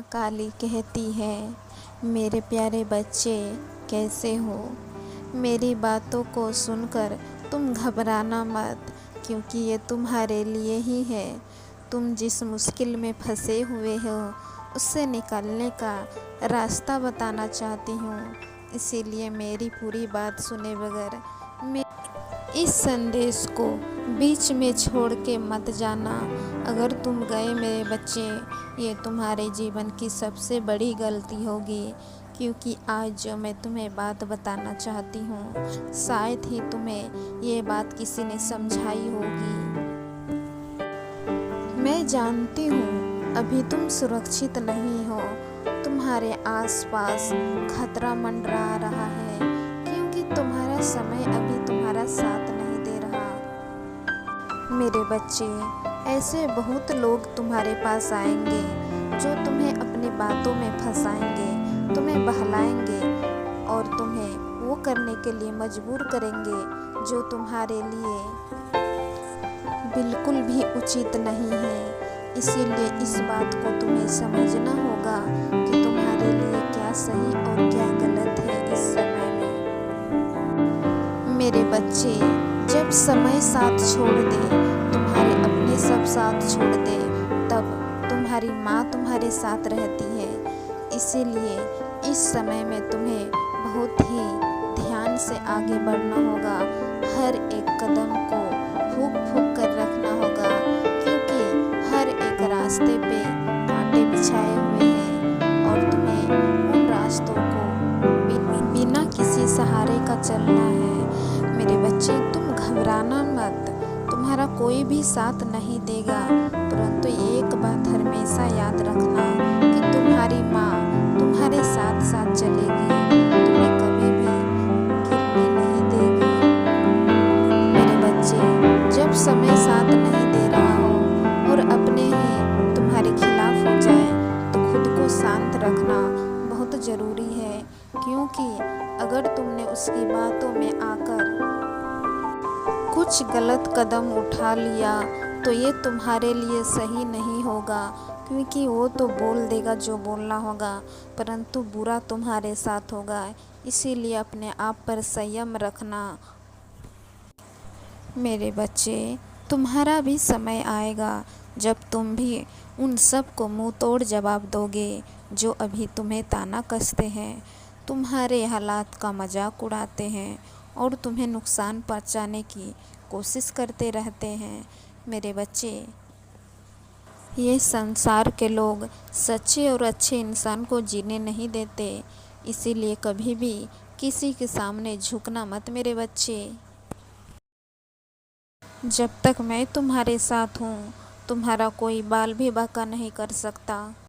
माँ काली कहती है, मेरे प्यारे बच्चे कैसे हो। मेरी बातों को सुनकर तुम घबराना मत, क्योंकि ये तुम्हारे लिए ही है। तुम जिस मुश्किल में फंसे हुए हो उससे निकलने का रास्ता बताना चाहती हूँ, इसीलिए मेरी पूरी बात सुने बगैर इस संदेश को बीच में छोड़ के मत जाना। अगर तुम गए मेरे बच्चे, ये तुम्हारे जीवन की सबसे बड़ी गलती होगी, क्योंकि आज जो मैं तुम्हें बात बताना चाहती हूँ शायद ही तुम्हें ये बात किसी ने समझाई होगी। मैं जानती हूँ अभी तुम सुरक्षित नहीं हो, तुम्हारे आसपास खतरा मंडरा रहा है, क्योंकि तुम्हारा समय अभी तुम्हारा साथ नहीं दे रहा। मेरे बच्चे, ऐसे बहुत लोग तुम्हारे पास आएंगे जो तुम्हें अपनी बातों में फंसाएंगे, तुम्हें बहलाएंगे और तुम्हें वो करने के लिए मजबूर करेंगे जो तुम्हारे लिए बिल्कुल भी उचित नहीं है। इसीलिए इस बात को तुम्हें समझना होगा कि तुम्हारे लिए क्या सही और क्या गलत है इस समय में। मेरे बच्चे, जब समय साथ छोड़ दे, तुम्हारे अपने सब साथ छोड़ दे, तब तुम्हारी माँ तुम्हारे साथ रहती है। इसीलिए इस समय में तुम्हें बहुत ही ध्यान से आगे बढ़ना होगा। हर एक कदम को फूंक फूंक कर रखना होगा, क्योंकि हर एक रास्ते पे कांटे बिछाए हुए हैं और तुम्हें उन रास्तों को बिना किसी सहारे का चलना है। मेरे बच्चे, तुम घबराना मत, तुम्हारा कोई भी साथ नहीं देगा, परंतु एक बात हमेशा याद रखना कि तुम्हारी माँ तुम्हारे साथ साथ चलेगी, तुम्हें कभी भी गिरने नहीं देगी। मेरे बच्चे, जब समय साथ नहीं दे रहा हो और अपने ही तुम्हारे खिलाफ हो जाए तो खुद को शांत रखना बहुत ज़रूरी है, क्योंकि अगर तुमने उसकी बातों में आकर कुछ गलत कदम उठा लिया तो ये तुम्हारे लिए सही नहीं होगा, क्योंकि वो तो बोल देगा जो बोलना होगा, परंतु बुरा तुम्हारे साथ होगा। इसीलिए अपने आप पर संयम रखना। मेरे बच्चे, तुम्हारा भी समय आएगा जब तुम भी उन सब को मुंह तोड़ जवाब दोगे जो अभी तुम्हें ताना कसते हैं, तुम्हारे हालात का मजाक उड़ाते हैं और तुम्हें नुकसान पहुंचाने की कोशिश करते रहते हैं। मेरे बच्चे, ये संसार के लोग सच्चे और अच्छे इंसान को जीने नहीं देते, इसीलिए कभी भी किसी के सामने झुकना मत मेरे बच्चे। जब तक मैं तुम्हारे साथ हूँ, तुम्हारा कोई बाल भी बांका नहीं कर सकता।